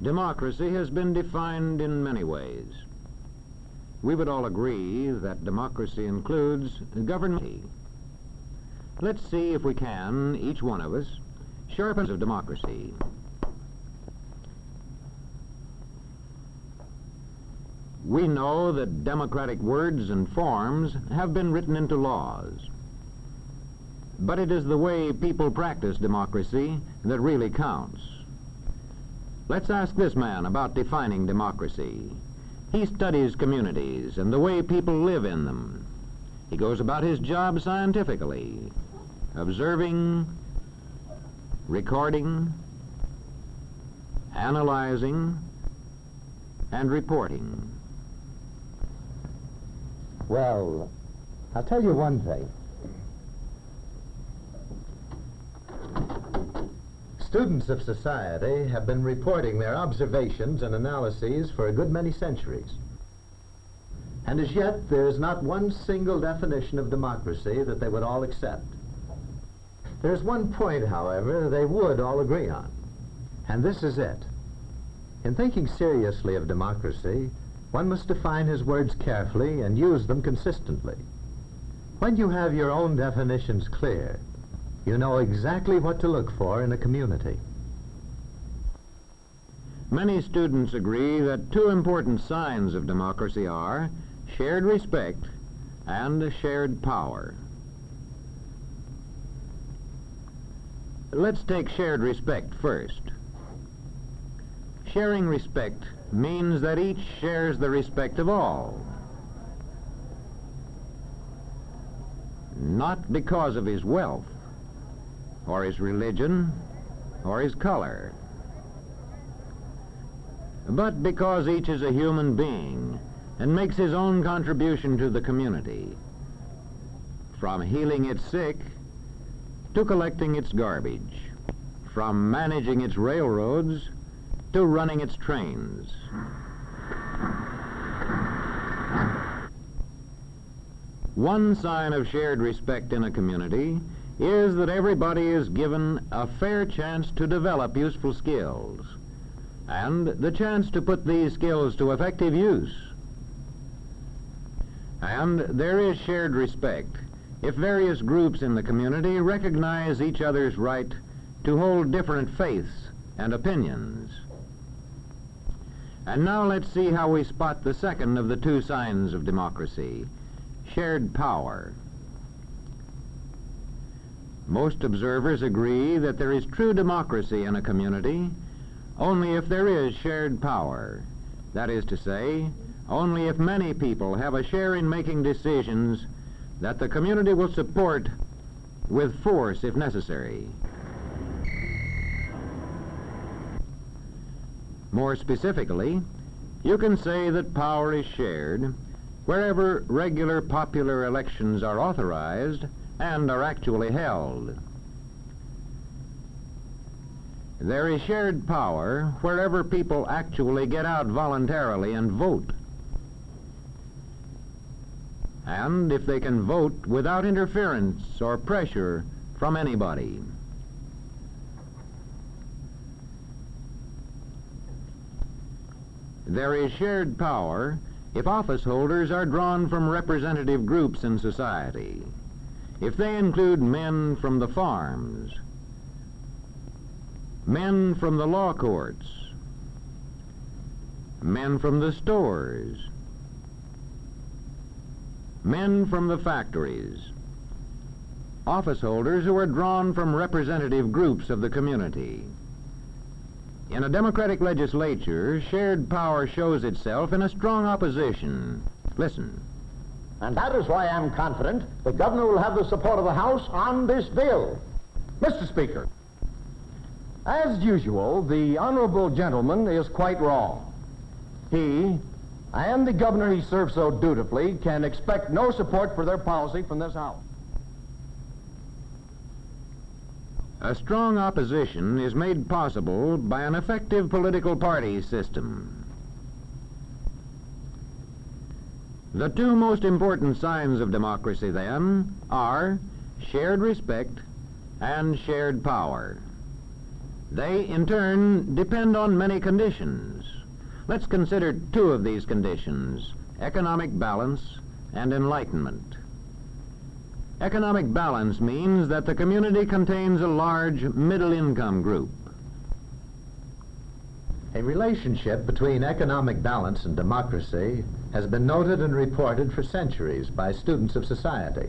Democracy has been defined in many ways. We would all agree that democracy includes government. Let's see if we can, each one of us, sharpen of democracy. We know that democratic words and forms have been written into laws. But it is the way people practice democracy that really counts. Let's ask this man about defining democracy. He studies communities and the way people live in them. He goes about his job scientifically, observing, recording, analyzing, and reporting. Well, I'll tell you one thing. Students of society have been reporting their observations and analyses for a good many centuries. And as yet, there is not one single definition of democracy that they would all accept. There's one point, however, they would all agree on, and this is it. In thinking seriously of democracy, one must define his words carefully and use them consistently. When you have your own definitions clear, you know exactly what to look for in a community. Many students agree that two important signs of democracy are shared respect and shared power. Let's take shared respect first. Sharing respect means that each shares the respect of all. Not because of his wealth, or his religion, or his color, but because each is a human being and makes his own contribution to the community, from healing its sick to collecting its garbage, from managing its railroads to running its trains. One sign of shared respect in a community is that everybody is given a fair chance to develop useful skills and the chance to put these skills to effective use. And there is shared respect if various groups in the community recognize each other's right to hold different faiths and opinions. And now let's see how we spot the second of the two signs of democracy, shared power. Most observers agree that there is true democracy in a community only if there is shared power. That is to say, only if many people have a share in making decisions that the community will support with force if necessary. More specifically, you can say that power is shared wherever regular popular elections are authorized and are actually held. There is shared power wherever people actually get out voluntarily and vote. And if they can vote without interference or pressure from anybody. There is shared power if office holders are drawn from representative groups in society. If they include men from the farms, men from the law courts, men from the stores, men from the factories, office holders who are drawn from representative groups of the community. In a democratic legislature, shared power shows itself in a strong opposition. Listen. And that is why I'm confident the governor will have the support of the House on this bill. Mr. Speaker, as usual, the honorable gentleman is quite wrong. He and the governor he serves so dutifully can expect no support for their policy from this House. A strong opposition is made possible by an effective political party system. The two most important signs of democracy, then, are shared respect and shared power. They, in turn, depend on many conditions. Let's consider two of these conditions: economic balance and enlightenment. Economic balance means that the community contains a large middle-income group. A relationship between economic balance and democracy has been noted and reported for centuries by students of society.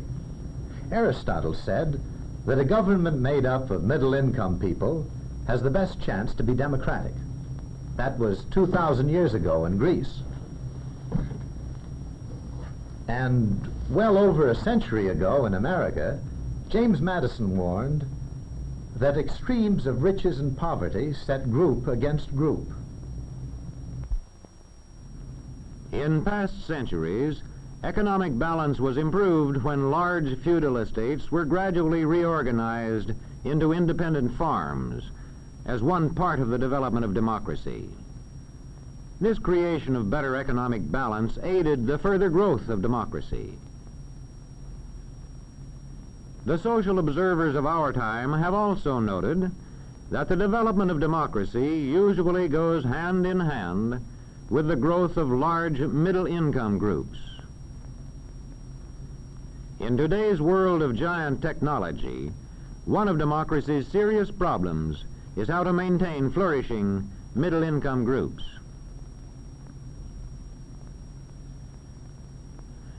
Aristotle said that a government made up of middle-income people has the best chance to be democratic. That was 2,000 years ago in Greece. And well over a century ago in America, James Madison warned that extremes of riches and poverty set group against group. In past centuries, economic balance was improved when large feudal estates were gradually reorganized into independent farms as one part of the development of democracy. This creation of better economic balance aided the further growth of democracy. The social observers of our time have also noted that the development of democracy usually goes hand in hand with the growth of large middle-income groups. In today's world of giant technology, one of democracy's serious problems is how to maintain flourishing middle-income groups.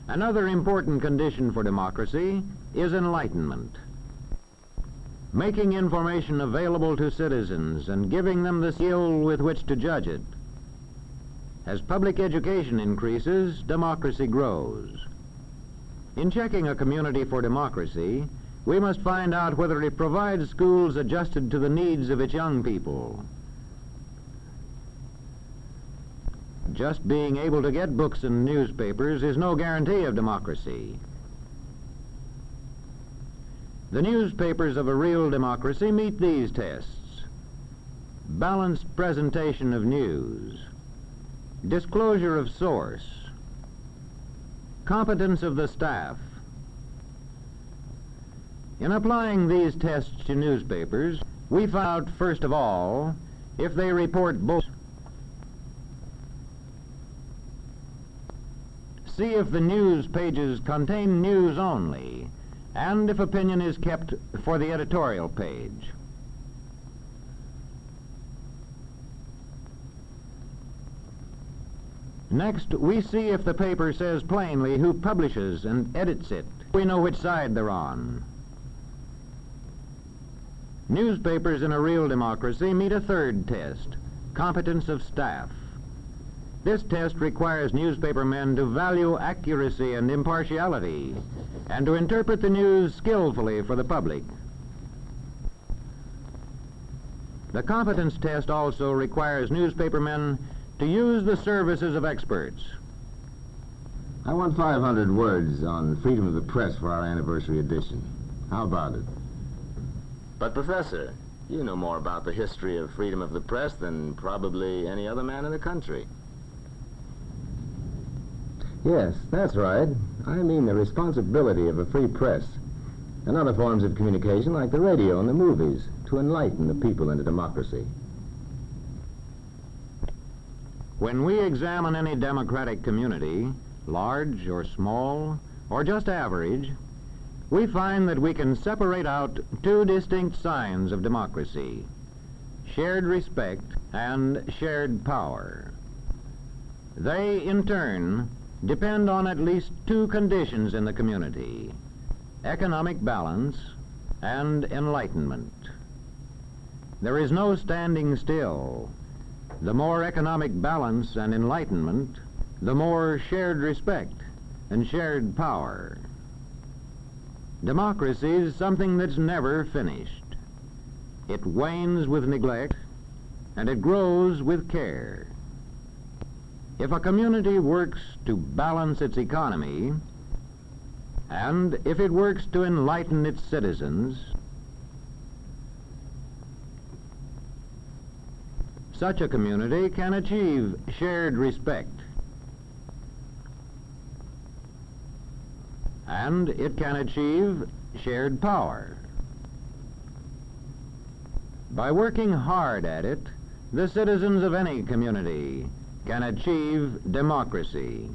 Another important condition for democracy is enlightenment. Making information available to citizens and giving them the skill with which to judge it. As public education increases, democracy grows. In checking a community for democracy, we must find out whether it provides schools adjusted to the needs of its young people. Just being able to get books and newspapers is no guarantee of democracy. The newspapers of a real democracy meet these tests: balanced presentation of news, disclosure of source, competence of the staff. In applying these tests to newspapers, we find out, first of all, if they report both. See if the news pages contain news only, and if opinion is kept for the editorial page. Next, we see if the paper says plainly who publishes and edits it. We know which side they're on. Newspapers in a real democracy meet a third test: competence of staff. This test requires newspapermen to value accuracy and impartiality, and to interpret the news skillfully for the public. The competence test also requires newspapermen to use the services of experts. I want 500 words on freedom of the press for our anniversary edition. How about it? But, Professor, you know more about the history of freedom of the press than probably any other man in the country. Yes, that's right. I mean the responsibility of a free press and other forms of communication like the radio and the movies to enlighten the people into democracy. When we examine any democratic community, large or small, or just average, we find that we can separate out two distinct signs of democracy: shared respect and shared power. They, in turn, depend on at least two conditions in the community: economic balance and enlightenment. There is no standing still. The more economic balance and enlightenment, the more shared respect and shared power. Democracy is something that's never finished. It wanes with neglect, and it grows with care. If a community works to balance its economy, and if it works to enlighten its citizens, such a community can achieve shared respect, and it can achieve shared power. By working hard at it, the citizens of any community can achieve democracy.